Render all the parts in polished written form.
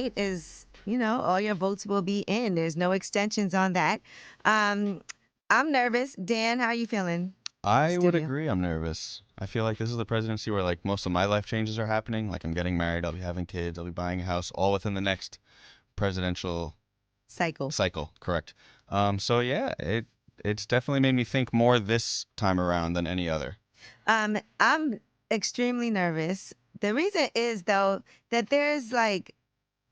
date is, all your votes will be in. There's no extensions on that. Um, I'm nervous. Dan, how are you feeling? I would Studio agree I'm nervous. I feel like this is the presidency where like most of my life changes are happening. Like I'm getting married, I'll be having kids, I'll be buying a house, all within the next presidential cycle. cycle, correct? So yeah, it's definitely made me think more this time around than any other. I'm extremely nervous. The reason is though that there's like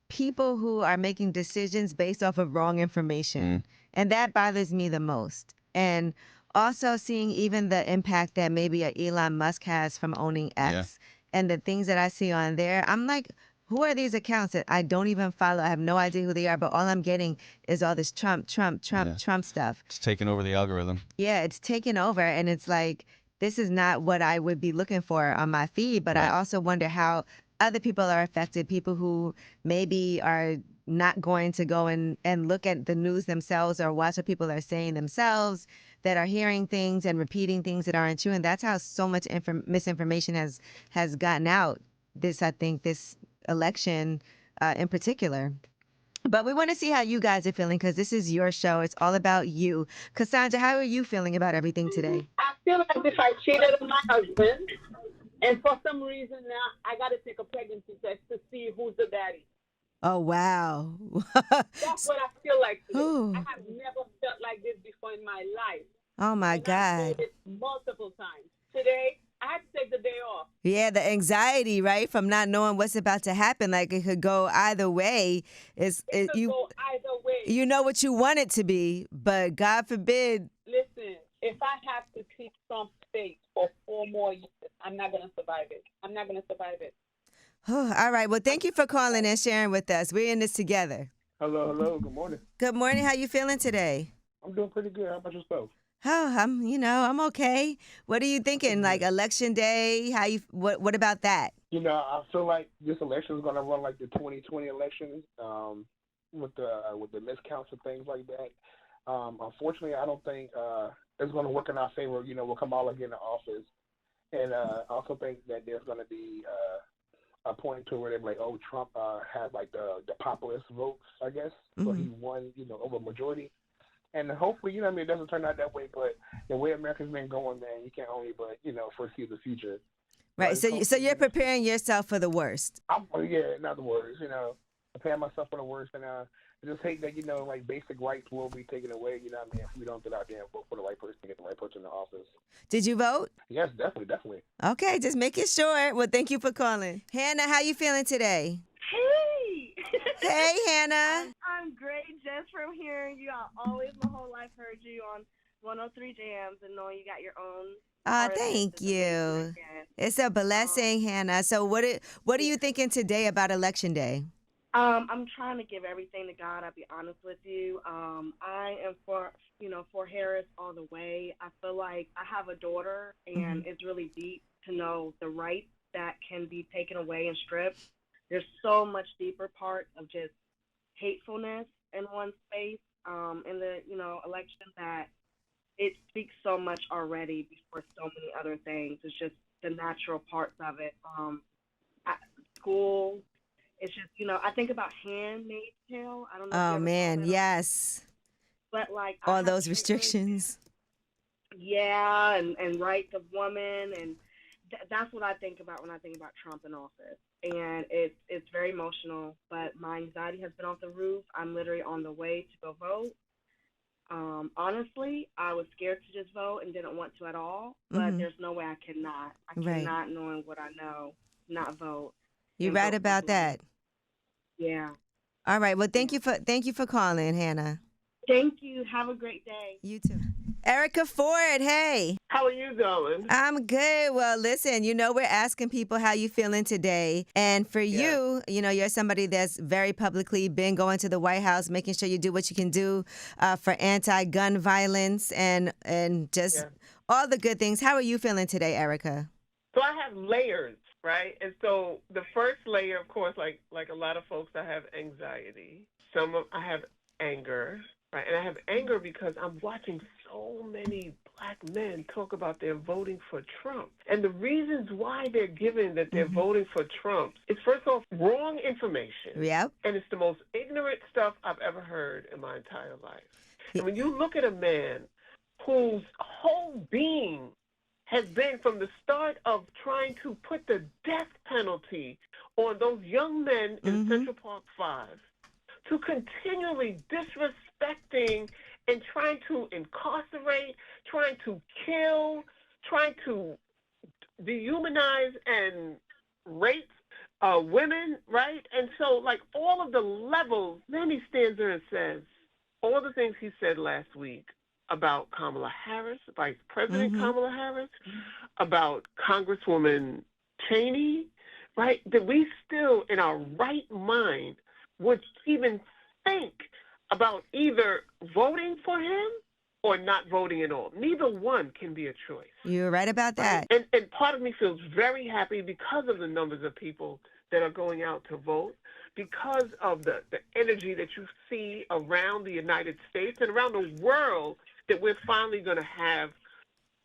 people who are making decisions based off of wrong Mm, information. And that bothers me the most. And also seeing even the impact that maybe a Elon Musk has from owning yeah, X and the things that I see on there. I'm like, who are these accounts that I don't even follow? I have no idea who they are, but all I'm getting is all this Trump, Trump, Trump, yeah. Trump stuff. It's taken over the algorithm. Yeah, it's taken over. And it's like, this is not what I would be looking for on my feed. But I Right. also wonder how other people are affected, people who maybe are not going to go and look at the news themselves or watch what people are saying themselves, that are hearing things and repeating things that aren't true. And that's how so much misinformation has gotten out. I think, this election in particular. But we want to see how you guys are feeling because this is your show. It's all about you. Cassandra, how are you feeling about everything today? I feel like if I cheated on my husband, and for some reason now I got to take a pregnancy test to see who's the daddy. Oh, wow. That's what I feel like today. I Oh, have never felt like this before in my life, oh my and I've God. dated multiple times. Today, I had to take the day off. Yeah, the anxiety, right, from not knowing what's about to happen. Like it could go either way. It could go either way. You know what you want it to be, but God forbid. Listen, if I have to keep some faith for 4 more years, I'm not going to survive it. I'm not going to survive it. All right. Well, thank you for calling and sharing with us. We're in this together. Hello, hello. Good morning. Good morning. How you feeling today? I'm doing pretty good. How about yourself? Oh, I'm okay. What are you thinking? Like Good. election day? What about that? I feel like this election is going to run like the 2020 elections, with the miscounts and things like that. Unfortunately, I don't think it's going to work in our favor. We'll Kamala get in office, and I also think that there's going to be a point to where they're like, oh, Trump had like the populist votes, I guess, so Hmm. he won, over majority. And hopefully, it doesn't turn out that way. But the way America's been going, man, you can't only but foresee the future. So I Right. just So hope so you're preparing yourself for the worst. yeah, in other words, prepare myself for the worst, and I just hate that like basic rights will be taken away. You know what I mean? If we don't get out there and vote for the right person to get the right person in the office. Did you vote? Yes, definitely, definitely. Okay, just making sure. Well, thank you for calling. Hannah, how you feeling today? Hey! Hey, Hannah. I'm great just from hearing you. I always my whole life heard you on 103 Jams and knowing you got your own artist Thank is amazing you. again. It's a Um, blessing, Hannah. So what are you thinking today about election day? I'm trying to give everything to God. I'll be honest with you. I am for Harris all the way. I feel like I have a daughter, Hmm. and it's really deep to know the rights that can be taken away and stripped. There's so much deeper part of just hatefulness in one space in the election that it speaks so much already before so many other things. It's just the natural parts of it. At school, it's just I think about Handmaid's Tale. I don't know if you Oh ever saw man, that, yes. but like I All have those children. restrictions. Yeah, and rights of women, and that's what I think about when I think about Trump in office. And it's very emotional, but my anxiety has been off the roof. I'm literally on the way to go vote. Honestly, I was scared to just vote and didn't want to at all, but Hmm. there's no way I cannot. I Right. cannot, knowing what I know, not vote You're and right vote for about who. that. Yeah, All right. Well, yeah. thank you for calling, Hannah. Thank you. Have a great day. You too. Erica Ford, hey. How are you doing? I'm good. Well, listen, we're asking people how you feeling today. And for Yeah. you, you're somebody that's very publicly been going to the White House, making sure you do what you can do for anti-gun violence and just Yeah. all the good things. How are you feeling today, Erica? So I have layers, right? And so the first layer, of course, like a lot of folks, I have anxiety. I have anger, right? And I have anger because I'm watching so many black men talk about they're voting for Trump. And the reasons why they're giving that they're voting for Trump is, first off, wrong information. Yep. And it's the most ignorant stuff I've ever heard in my entire life. Yeah. And when you look at a man whose whole being has been from the start of trying to put the death penalty on those young men in Central Park 5, to continually disrespecting and trying to incarcerate, trying to kill, trying to dehumanize and rape women, right? And so, like, all of the levels, then he stands there and says all the things he said last week about Kamala Harris, Vice President Kamala Harris, about Congresswoman Cheney, right? That we still, in our right mind, would even think about either voting for him or not voting at all. Neither one can be a choice. You're right about that. Right? And part of me feels very happy because of the numbers of people that are going out to vote, because of the energy that you see around the United States and around the world, that we're finally going to have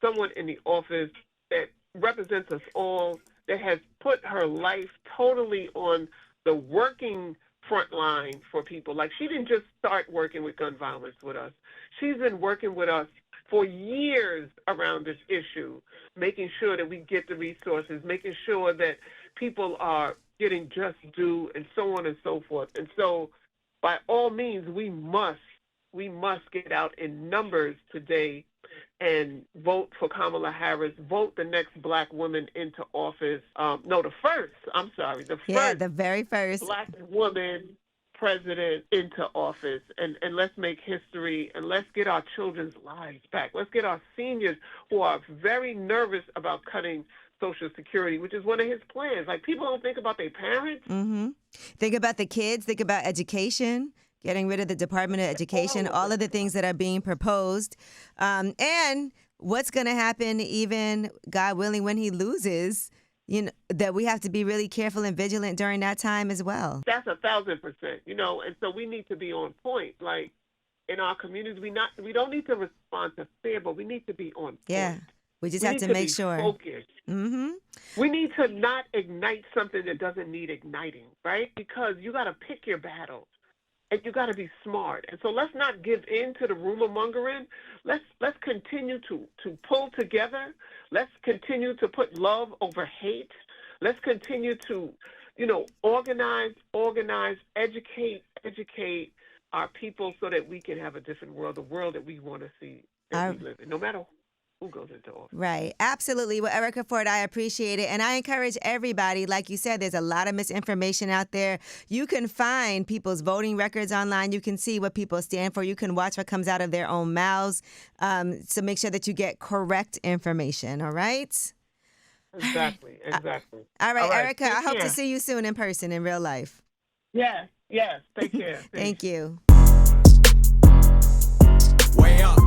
someone in the office that represents us all, that has put her life totally on the working front line for people. Like, she didn't just start working with gun violence with us. She's been working with us for years around this issue, making sure that we get the resources, making sure that people are getting just due, and so on and so forth. And so, by all means, we must get out in numbers today and vote for Kamala Harris, vote the next black woman into office. The very first black woman president into office. And let's make history, and let's get our children's lives back. Let's get our seniors who are very nervous about cutting Social Security, which is one of his plans. Like, people don't think about their parents. Think about the kids. Think about education. Getting rid of the Department of Education, all of the things that are being proposed. And what's going to happen, even, God willing, when he loses, that we have to be really careful and vigilant during that time as well. That's 1,000%, and so we need to be on point. Like, in our communities, we don't need to respond to fear, but we need to be on point. Yeah, we just have to make sure. Focused. We need to not ignite something that doesn't need igniting, right? Because you got to pick your battles. And you got to be smart. And so let's not give in to the rumor mongering. Let's continue to pull together. Let's continue to put love over hate. Let's continue to, organize, educate our people so that we can have a different world, the world that we want to see and we live in, no matter who goes into office. Right. Absolutely. Well, Erica Ford, I appreciate it. And I encourage everybody, like you said, there's a lot of misinformation out there. You can find people's voting records online. You can see what people stand for. You can watch what comes out of their own mouths. So make sure that you get correct information. All right? Exactly. All right, Erica, I hope to see you soon in person, in real life. Yes. Take care. Thank you. Way up.